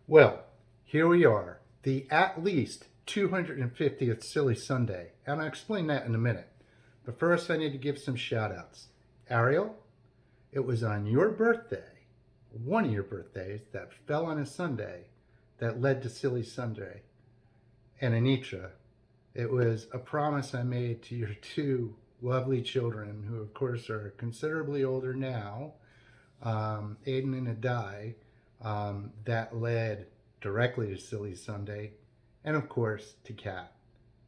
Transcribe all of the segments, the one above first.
Well, here we are, the at least 250th Silly Sunday, and I'll explain that in a minute. But first, I need to give some shout outs. Ariel, it was on your birthday, one of your birthdays, that fell on a Sunday that led to Silly Sunday. And Anitra, it was a promise I made to your two lovely children, who, of course, are considerably older now, Aiden and Adai, that led directly to Silly Sunday, and of course to Kat.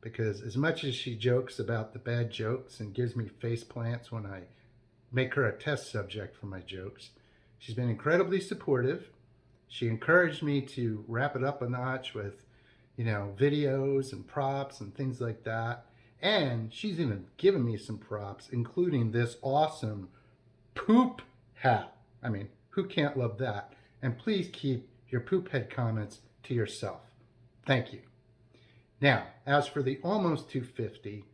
Because as much as she jokes about the bad jokes and gives me face plants when I make her a test subject for my jokes, she's been incredibly supportive. She encouraged me to wrap it up a notch with, videos and props and things like that. And she's even given me some props, including this awesome poop hat. I mean, who can't love that? And please keep your poop head comments to yourself. Thank you. Now, as for the almost 250,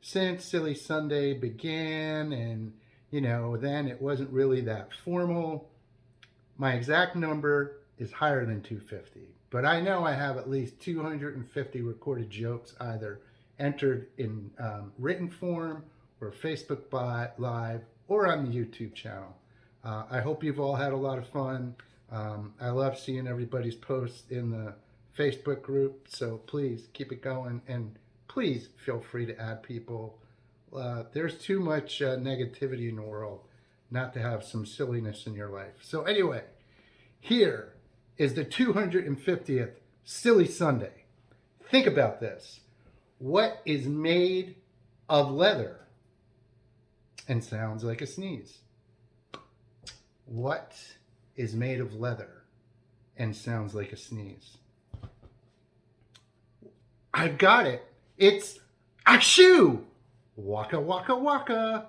since Silly Sunday began and, then it wasn't really that formal, my exact number is higher than 250. But I know I have at least 250 recorded jokes either entered in written form or Facebook Live or on the YouTube channel. I hope you've all had a lot of fun. I love seeing everybody's posts in the Facebook group, so please keep it going, and please feel free to add people. There's too much negativity in the world not to have some silliness in your life. So anyway, here is the 250th Silly Sunday. Think about this. What is made of leather and sounds like a sneeze? What is made of leather and sounds like a sneeze? I've got it. It's a shoe. Waka, waka, waka.